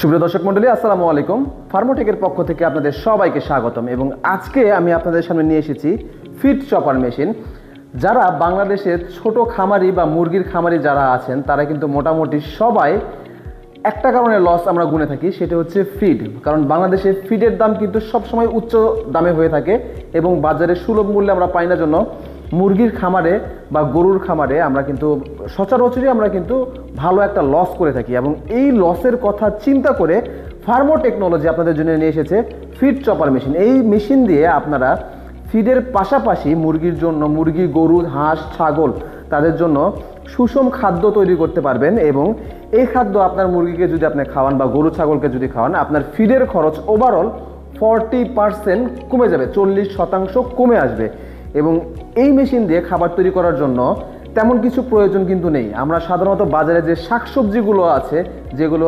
সুপ্রিয় দর্শক মণ্ডলী, আসসালামু আলাইকুম। ফার্মোটেকের পক্ষ থেকে আপনাদের সবাইকে স্বাগতম। এবং আজকে আমি আপনাদের সামনে নিয়ে এসেছি ফিড চপার মেশিন। যারা বাংলাদেশের ছোট খামারি বা মুরগির খামারি যারা আছেন, তারা কিন্তু মোটামুটি সবাই একটা কারণে লস আমরা গুনে থাকি, সেটা হচ্ছে ফিড। কারণ বাংলাদেশে ফিডের দাম কিন্তু সবসময় উচ্চ দামে হয়ে থাকে এবং বাজারে সুলভ মূল্যে আমরা পাই না। জন্য মুরগির খামারে বা গরুর খামারে আমরা কিন্তু সচরাচরই আমরা কিন্তু ভালো একটা লস করে থাকি। এবং এই লসের কথা চিন্তা করে ফার্মো টেকনোলজি আপনাদের জন্য নিয়ে এসেছে ফিড চপার মেশিন। এই মেশিন দিয়ে আপনারা ফিডের পাশাপাশি মুরগির জন্য, মুরগি, গরু, হাঁস, ছাগল তাদের জন্য সুষম খাদ্য তৈরি করতে পারবেন। এবং এই খাদ্য আপনার মুরগিকে যদি আপনি খাওয়ান বা গরু ছাগলকে যদি খাওয়ান, আপনার ফিডের খরচ ওভারঅল 40% কমে যাবে, 40% কমে আসবে। এবং এই মেশিন দিয়ে খাবার তৈরি করার জন্য তেমন কিছু প্রয়োজন কিন্তু নেই। আমরা সাধারণত বাজারে যে শাকসবজিগুলো আছে, যেগুলো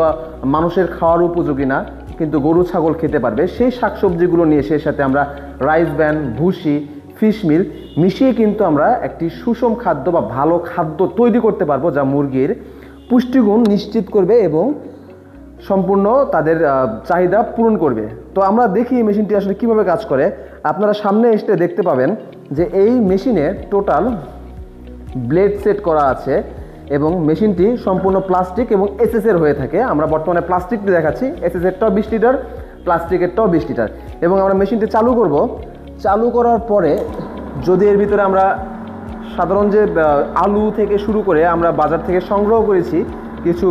মানুষের খাওয়ার উপযোগী না কিন্তু গরু ছাগল খেতে পারবে, সেই শাকসবজিগুলো নিয়ে সেই সাথে আমরা রাইস ব্র্যান, ভুসি, ফিশ মিল মিশিয়ে কিন্তু আমরা একটি সুষম খাদ্য বা ভালো খাদ্য তৈরি করতে পারবো, যা মুরগির পুষ্টিগুণ নিশ্চিত করবে এবং সম্পূর্ণ তাদের চাহিদা পূরণ করবে। তো আমরা দেখি এই মেশিনটি আসলে কিভাবে কাজ করে। আপনারা সামনে এসে দেখতে পাবেন যে এই মেশিনে টোটাল ব্লেড সেট করা আছে এবং মেশিনটি সম্পূর্ণ প্লাস্টিক এবং এসএসের হয়ে থাকে। আমরা বর্তমানে প্লাস্টিকটি দেখাচ্ছি, এসএসেরটাও 20 লিটার, প্লাস্টিকেরটাও 20 লিটার। এবং আমরা মেশিনটি চালু করব। চালু করার পরে যদি এর ভিতরে আমরা সাধারণ যে আলু থেকে শুরু করে আমরা বাজার থেকে সংগ্রহ করেছি কিছু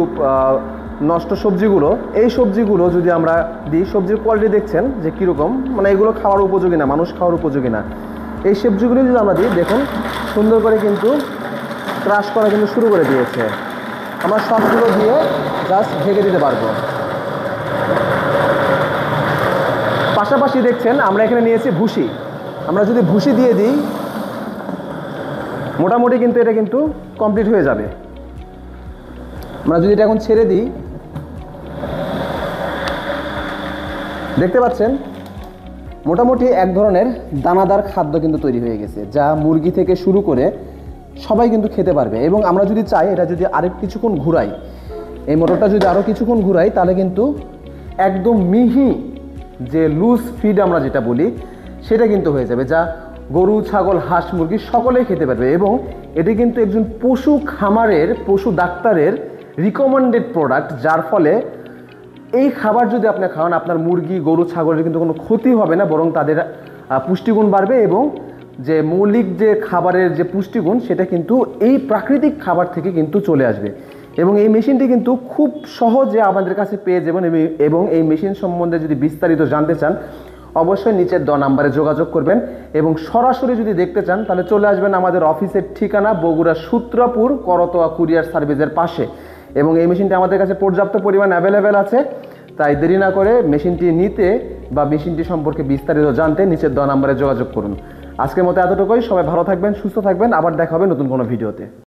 নষ্ট সবজিগুলো, এই সবজিগুলো যদি আমরা দিই, সবজির কোয়ালিটি দেখছেন যে কীরকম, মানে এগুলো খাওয়ার উপযোগী না, মানুষ খাওয়ার উপযোগী না। এই সবজিগুলো যদি আমরা দিই, দেখুন সুন্দর করে কিন্তু ক্রাশ করা কিন্তু শুরু করে দিয়েছে। আমরা সবগুলো দিয়ে জাস্ট ঢেকে দিতে পারবো। পাশাপাশি দেখছেন আমরা এখানে নিয়েছি ভুসি। আমরা যদি ভুসি দিয়ে দিই, মোটামুটি কিন্তু এটা কিন্তু কমপ্লিট হয়ে যাবে। আমরা যদি এটা এখন ছেড়ে দিই, দেখতে পাচ্ছেন মোটামুটি এক ধরনের দানাদার খাদ্য কিন্তু তৈরি হয়ে গেছে, যা মুরগি থেকে শুরু করে সবাই কিন্তু খেতে পারবে। এবং আমরা যদি চাই, এটা যদি আরেক কিছুক্ষণ ঘুরাই, এই মোটরটা যদি আরও কিছুক্ষণ ঘুরাই, তাহলে কিন্তু একদম মিহি যে লুজ ফিড আমরা যেটা বলি, সেটা কিন্তু হয়ে যাবে, যা গরু, ছাগল, হাঁস, মুরগি সকলেই খেতে পারবে। এবং এটি কিন্তু একজন পশু খামারের, পশু ডাক্তারের রিকমেন্ডেড প্রোডাক্ট, যার ফলে এই খাবার যদি আপনি খাওয়ান, আপনার মুরগি, গরু, ছাগলের কিন্তু কোনো ক্ষতি হবে না, বরং তাদের পুষ্টিগুণ বাড়বে। এবং যে মৌলিক যে খাবারের যে পুষ্টিগুণ, সেটা কিন্তু এই প্রাকৃতিক খাবার থেকে কিন্তু চলে আসবে। এবং এই মেশিনটি কিন্তু খুব সহজে আমাদের কাছে পেয়ে যাবেন। এবং এই মেশিন সম্বন্ধে যদি বিস্তারিত জানতে চান, অবশ্যই নিচের নাম্বারে যোগাযোগ করবেন। এবং সরাসরি যদি দেখতে চান, তাহলে চলে আসবেন আমাদের অফিসের ঠিকানা বগুড়া সূত্রাপুর করতোয়া কুরিয়ার সার্ভিসের পাশে। এবং এই মেশিনটি আমাদের কাছে পর্যাপ্ত পরিমাণ অ্যাভেলেবেল আছে। তাই দেরি না করে মেশিনটি নিতে বা মেশিনটি সম্পর্কে বিস্তারিত জানতে নিচের নাম্বারে যোগাযোগ করুন। আজকের মতো এতটুকুই। সবাই ভালো থাকবেন, সুস্থ থাকবেন। আবার দেখা হবে নতুন কোনো ভিডিওতে।